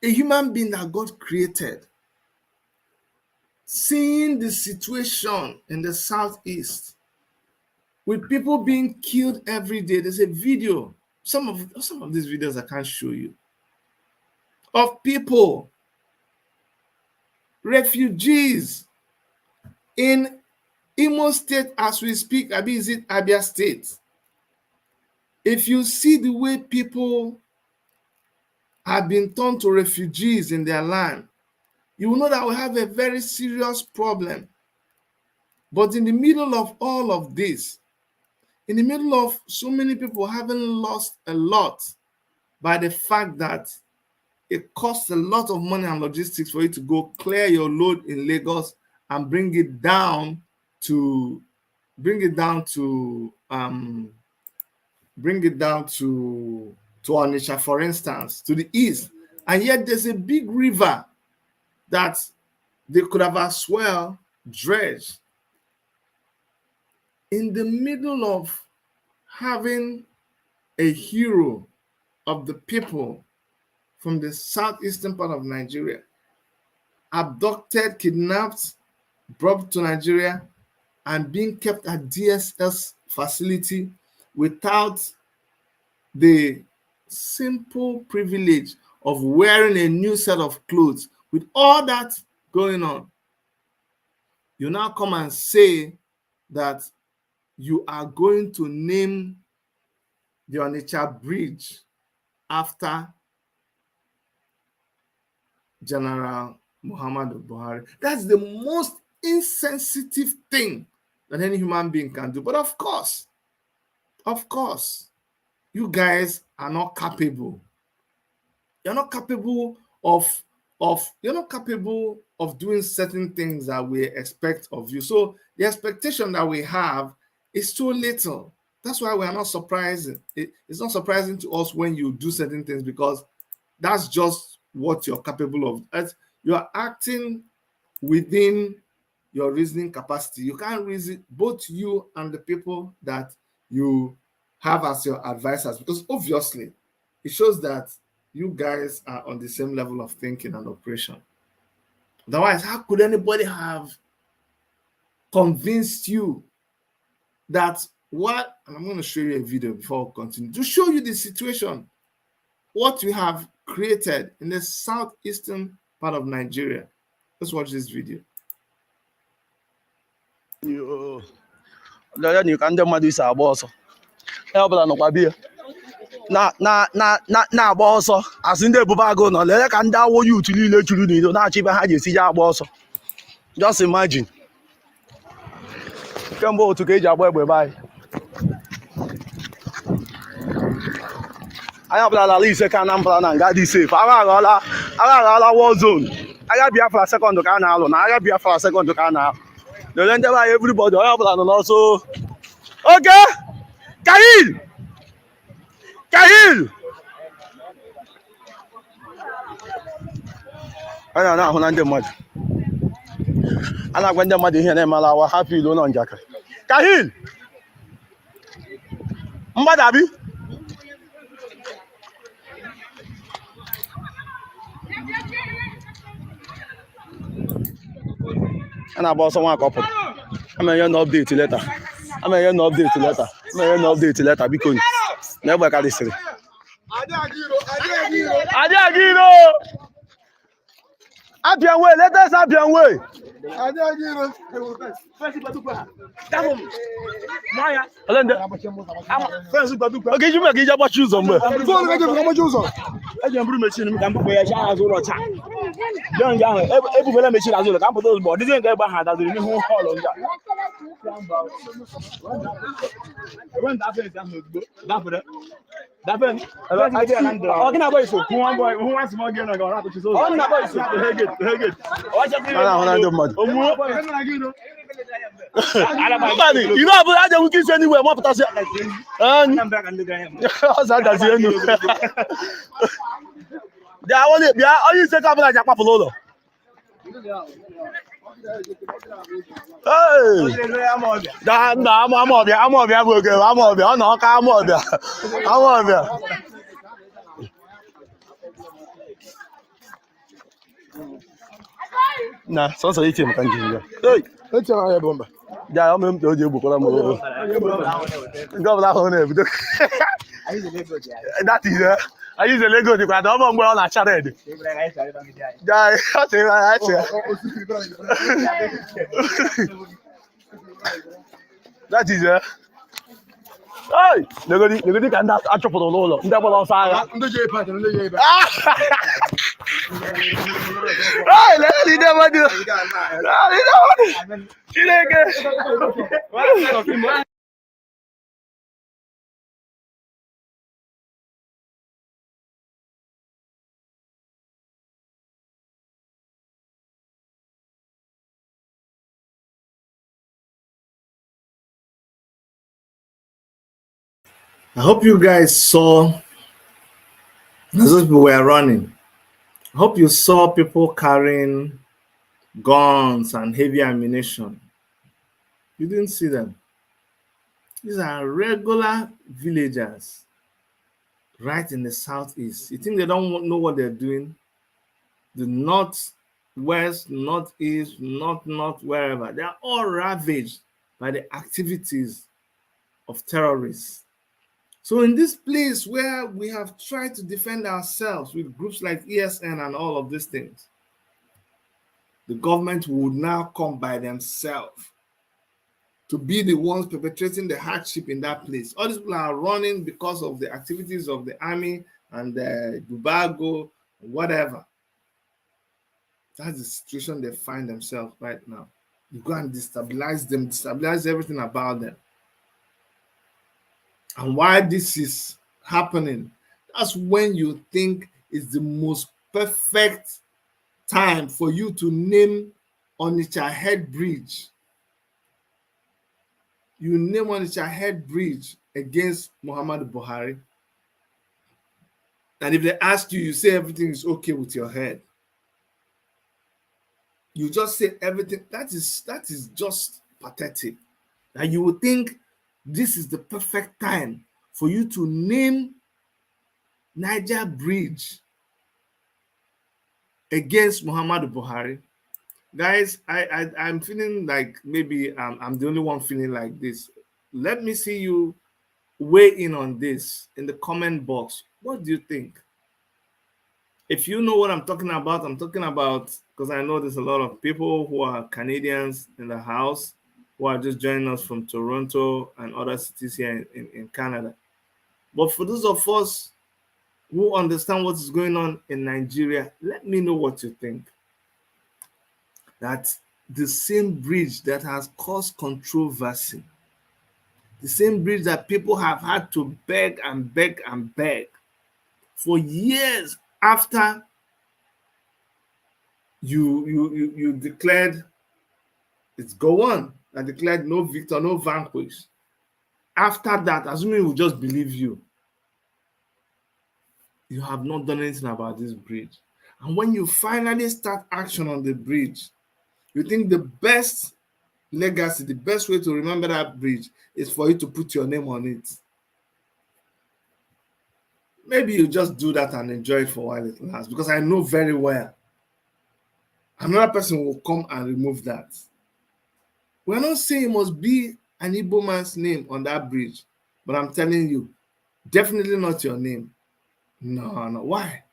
a human being that God created, seeing the situation in the southeast with people being killed every day. There's a video, some of these videos I can't show you, of people, refugees in Imo State as we speak. Abi, is it Abia State? If you see the way people have been turned to refugees in their land, you will know that we have a very serious problem. But in the middle of all of this, in the middle of so many people having lost a lot by the fact that it costs a lot of money and logistics for you to go clear your load in Lagos and bring it down to Onitsha, for instance, to the east. And yet there's a big river that they could have as well dredged. In the middle of having a hero of the people from the southeastern part of Nigeria abducted, kidnapped, brought to Nigeria, and being kept at DSS facility without the simple privilege of wearing a new set of clothes. With all that going on, you now come and say that you are going to name the Niger Bridge after General Muhammadu Buhari. That's the most insensitive thing that any human being can do. But of course, you guys are not capable. You're not capable of doing certain things that we expect of you. So the expectation that we have is too little. That's why we are not surprising. It's not surprising to us when you do certain things, because that's just what you're capable of. As you are acting within your reasoning capacity. You can't reason, both you and the people that you have as your advisors, because obviously it shows that you guys are on the same level of thinking and operation. Otherwise, how could anybody have convinced you that what, and I'm going to show you a video before we continue, to show you the situation, what we have created in the southeastern part of Nigeria. Let's watch this video. You can do my this also. Help on the na-agba ọsọ asị ndị ebube agụ nọ lele ka ndị awọ yut niile churu n'ido na-achọ ibe ha ji esi je agba ọsọ. Just imagine kemgbe otu ka eji agba egbe be anyị ọbụla ala ise ka Anambra na nga dị safe. Agha aghọọla war zone. Agha Biafra sekọndụ ka a na-alụ na agha Biafra sekọndụ ka a na-alụ. Lele ndị be anyị everybody onye ọbụla nọ n'ọsọ. Okay, Kahil Anya na-ahụ na ndị mmadụ. A na-agwa ndị mmadụ ihe na-emela awa hapụ ilo nọ njakịrị. Kahil! Mgbadabi! A na-agba ọsọ nwa akọpụrụ. I'm going to update later. I'm going to update later. I'm going to update later because never got this. Adiagiro! Abian way, let us Abian way. Adiagiro. Okay, you make it shoes on. I can bring machine can put your shoes on. Young young, every fella machine as well. Can't put those bodies in get behind as the whole hall on that. When that pen, I did an boy, so one boy who wants more game like that, which is all. On the boy, so hey, watch out. You know, I don't kiss anywhere. What does it? I'm back and the guy. Yeah, I want it. Yeah, I use the couple like a papalo. Hey, I'm nah, so eating can you? Hey, let's try a bomber. Yeah, I'm going to do you. That is I use a Lego to grab on well at Chared. That is hey, look at that attrop for the Lolo. Double outside. Hey, let me never do. I hope you guys saw as those people were running. I hope you saw people carrying guns and heavy ammunition. You didn't see them. These are regular villagers right in the southeast. You think they don't know what they're doing? The north, west, northeast, north, wherever. They are all ravaged by the activities of terrorists. So in this place where we have tried to defend ourselves with groups like ESN and all of these things, the government would now come by themselves to be the ones perpetrating the hardship in that place. All these people are running because of the activities of the army and the Dubago, whatever. That's the situation they find themselves right now. You go and destabilize them, destabilize everything about them. And why this is happening, that's when you think it's the most perfect time for you to name Onitsha Head Bridge. You name Onitsha Head Bridge against Muhammadu Buhari. And if they ask you, you say everything is okay with your head. You just say everything. That is just pathetic. And you would think this is the perfect time for you to name Niger Bridge against Muhammadu Buhari. Guys, I'm feeling like maybe I'm the only one feeling like this. Let me see you weigh in on this in the comment box. What do you think? If you know what I'm talking about, because I know there's a lot of people who are Canadians in the house who are just joining us from Toronto and other cities here in Canada. But for those of us who understand what is going on in Nigeria, let me know what you think. That the same bridge that has caused controversy, the same bridge that people have had to beg and beg and beg for years after you declared it's go on, and declared no victor, no vanquish. After that, assuming we just believe you, you have not done anything about this bridge. And when you finally start action on the bridge, you think the best legacy, the best way to remember that bridge is for you to put your name on it. Maybe you just do that and enjoy it for a while it lasts, because I know very well another person will come and remove that. We're not saying it must be an Igbo man's name on that bridge, but I'm telling you, definitely not your name. No, no. Why?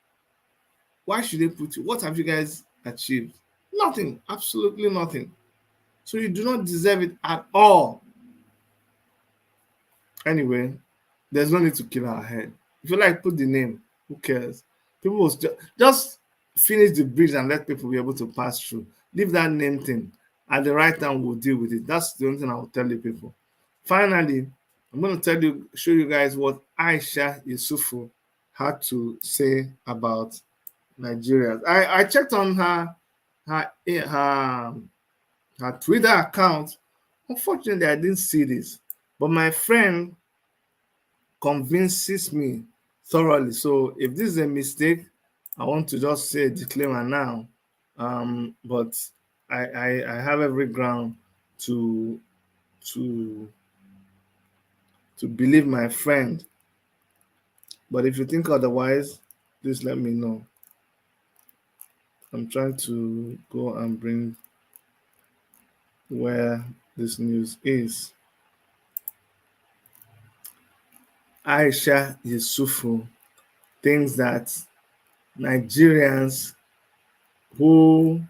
Why should they put you? What have you guys achieved? Nothing. Absolutely nothing. So you do not deserve it at all. Anyway, there's no need to kill our head. If you like, put the name. Who cares? People will just finish the bridge and let people be able to pass through. Leave that name thing. At the right time, we'll deal with it. That's the only thing I will tell the people. Finally, I'm going to show you guys what Aisha Yesufu had to say about Nigeria. I checked on her Twitter account. Unfortunately, I didn't see this, but my friend convinces me thoroughly. So if this is a mistake, I want to just say a disclaimer now. But I have every ground to believe my friend. But if you think otherwise, please let me know. I'm trying to go and bring where this news is. Aisha Yesufu thinks that Nigerians who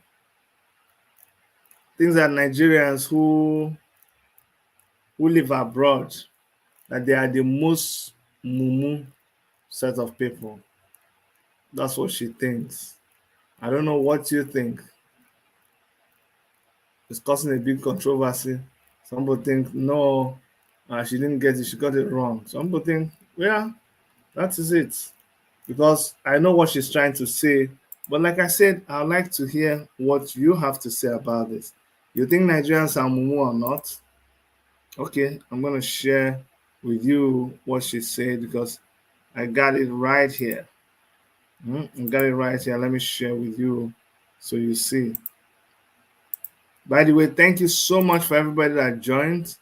live abroad, that they are the most Mumu set of people. That's what she thinks. I don't know what you think. It's causing a big controversy. Some people think, no, she didn't get it, she got it wrong. Some people think, yeah, that is it. Because I know what she's trying to say. But like I said, I'd like to hear what you have to say about this. You think Nigerians are Mumu or not? Okay, I'm going to share with you what she said, because I got it right here. I got it right here. Let me share with you so you see. By the way, thank you so much for everybody that joined.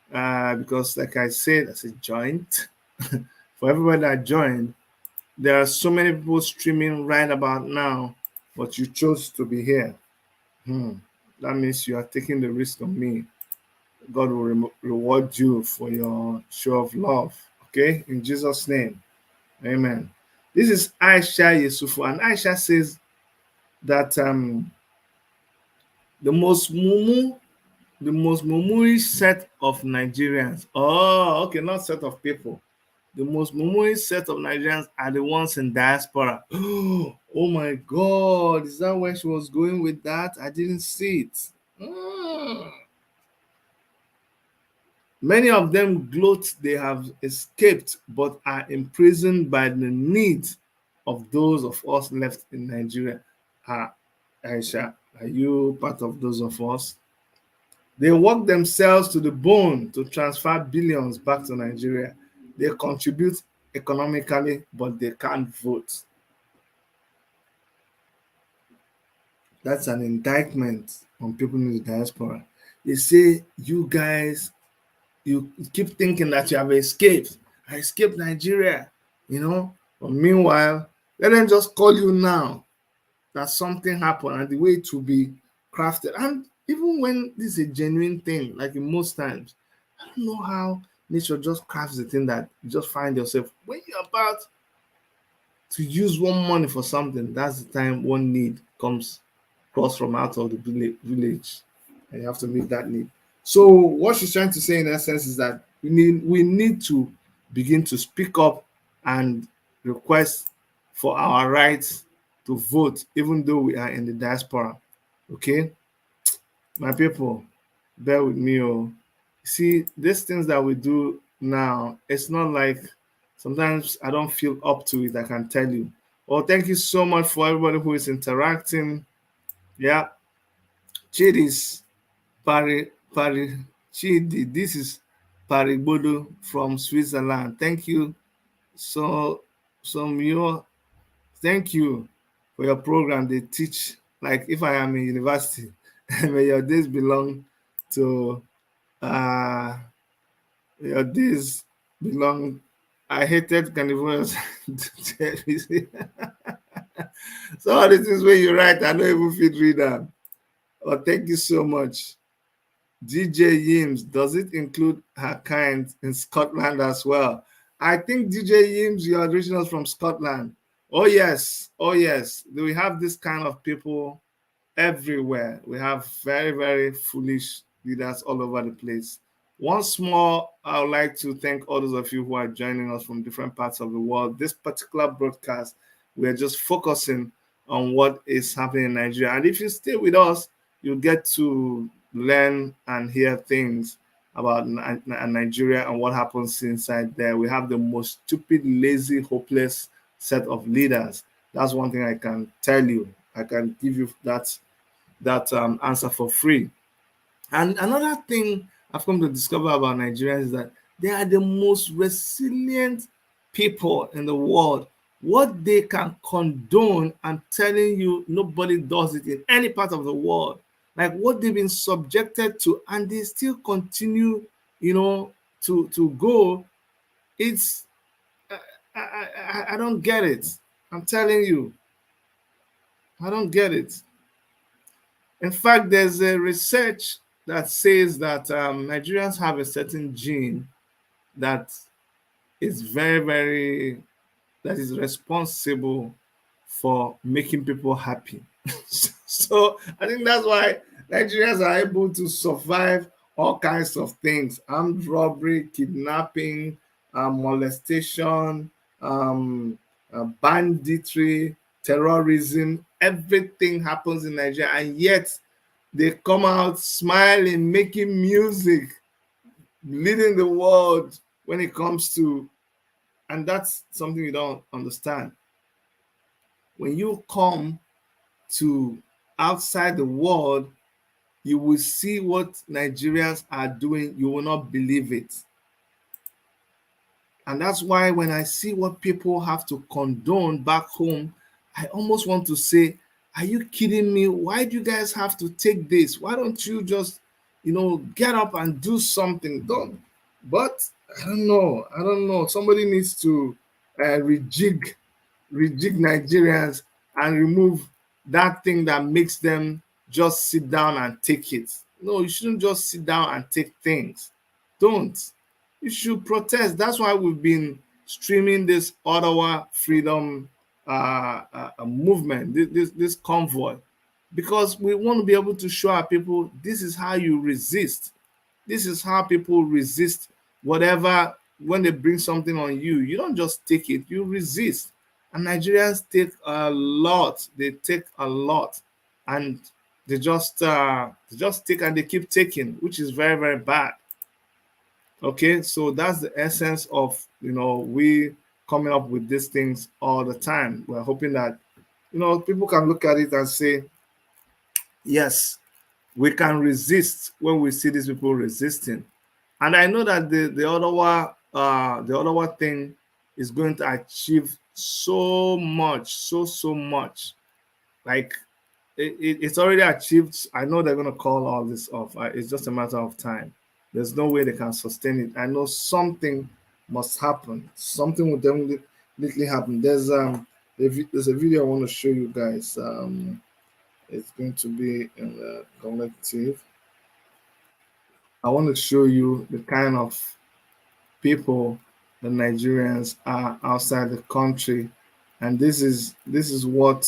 Because like I said joined. For everybody that joined, there are so many people streaming right about now, but you chose to be here. That means you are taking the risk on me. God will reward you for your show of love. Okay? In Jesus' name. Amen. This is Aisha Yesufu, and Aisha says that the most mumuish set of Nigerians. Oh, okay, not set of people. The most mumuish set of Nigerians are the ones in diaspora. Oh my God, is that where she was going with that? I didn't see it. Many of them gloat they have escaped, but are imprisoned by the needs of those of us left in Nigeria. Aisha, are you part of those of us? They work themselves to the bone to transfer billions back to Nigeria. They contribute economically, but they can't vote. That's an indictment on people in the diaspora. They say, you guys, you keep thinking that you have escaped. I escaped Nigeria, But meanwhile, let them just call you now that something happened and the way it will be crafted. And even when this is a genuine thing, like in most times, I don't know how nature just crafts the thing that you just find yourself when you're about to use one money for something. That's the time one need comes cross from out of the village, and you have to meet that need. So what she's trying to say in essence is that we need to begin to speak up and request for our rights to vote, even though we are in the diaspora. Okay, my people, bear with me. See, these things that we do now, it's not like sometimes I don't feel up to it. I can tell you. Well, thank you so much for everybody who is interacting. Yeah, Chidis Chidi, this is Paribodo from Switzerland. Thank you. Thank you for your program, they teach, like if I am in university, may your days belong to, your days belong, I hated carnivorous. So all the things where you write, I don't even fit read them. Oh, thank you so much. DJ Yims, does it include her kind in Scotland as well? I think DJ Yims, your originals from Scotland. Oh yes, oh yes. We have this kind of people everywhere. We have very, very foolish leaders all over the place. Once more, I would like to thank all those of you who are joining us from different parts of the world. This particular broadcast, we are just focusing on what is happening in Nigeria. And if you stay with us, you'll get to learn and hear things about Nigeria and what happens inside there. We have the most stupid, lazy, hopeless set of leaders. That's one thing I can tell you. I can give you that answer for free. And another thing I've come to discover about Nigerians is that they are the most resilient people in the world. What they can condone, I'm telling you, nobody does it in any part of the world. Like what they've been subjected to, and they still continue, to go. It's I don't get it. I'm telling you, I don't get it. In fact, there's a research that says that Nigerians have a certain gene that is very, very, that is responsible for making people happy. So I think that's why Nigerians are able to survive all kinds of things: armed robbery, kidnapping, molestation, banditry, terrorism. Everything happens in Nigeria, and yet they come out smiling, making music, leading the world when it comes to, and that's something you don't understand. When you come to outside the world, you will see what Nigerians are doing. You will not believe it. And that's why when I see what people have to condone back home, I almost want to say, are you kidding me? Why do you guys have to take this? Why don't you just, get up and do something? Don't. But I don't know. Somebody needs to rejig Nigerians and remove that thing that makes them just sit down and take it. No, you shouldn't just sit down and take things. Don't. You should protest. That's why we've been streaming this Ottawa Freedom movement, this convoy, because we want to be able to show our people this is how you resist. This is how people resist whatever. When they bring something on you, you don't just take it, you resist. And Nigerians take a lot. They take a lot, and they just take and they keep taking, which is very, very bad. Okay, so that's the essence of we coming up with these things all the time. We're hoping that people can look at it and say, yes, we can resist when we see these people resisting. And I know that the Ottawa thing is going to achieve so much, so much. Like it's already achieved. I know they're going to call all this off. It's just a matter of time. There's no way they can sustain it. I know something must happen. Something will definitely happen. There's a video I want to show you guys. It's going to be in the collective. I want to show you the kind of people the Nigerians are outside the country, and this is what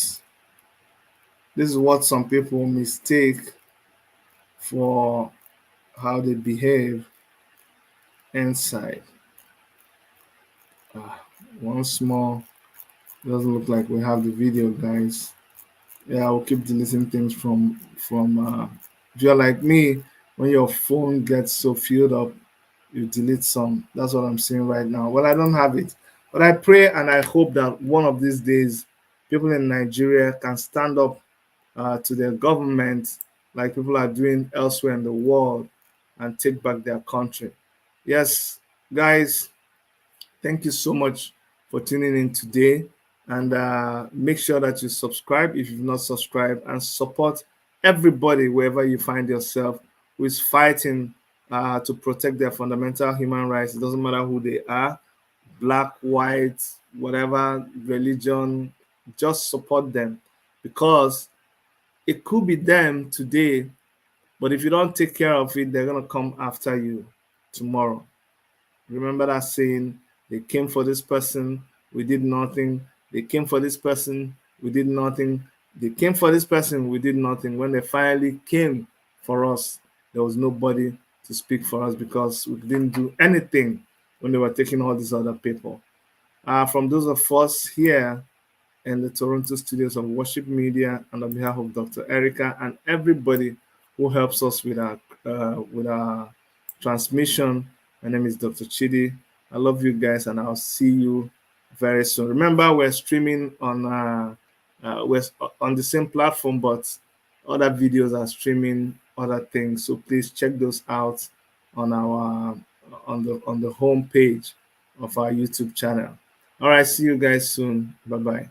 some people mistake for how they behave inside. Once more, doesn't look like we have the video, guys. Yeah, I'll keep deleting things from if you're like me, when your phone gets so filled up, you delete some. That's what I'm saying right now. Well, I don't have it, but I pray and I hope that one of these days people in Nigeria can stand up to their government like people are doing elsewhere in the world and take back their country. Yes, guys, thank you so much for tuning in today. And make sure that you subscribe if you've not subscribed, and support everybody wherever you find yourself who is fighting to protect their fundamental human rights. It doesn't matter who they are, black, white, whatever religion, just support them, because it could be them today, but if you don't take care of it, they're going to come after you tomorrow. Remember that saying, they came for this person, we did nothing. They came for this person, we did nothing. They came for this person, we did nothing. When they finally came for us, there was nobody to speak for us because we didn't do anything when they were taking all these other people. From those of us here in the Toronto studios of Worship Media, and on behalf of Dr. Erica and everybody who helps us with our transmission, my name is Dr. Chidi. I love you guys, and I'll see you very soon. Remember, we're streaming on we're on the same platform, but other videos are streaming other things. So please check those out on our on the home page of our YouTube channel. All right, see you guys soon. Bye bye.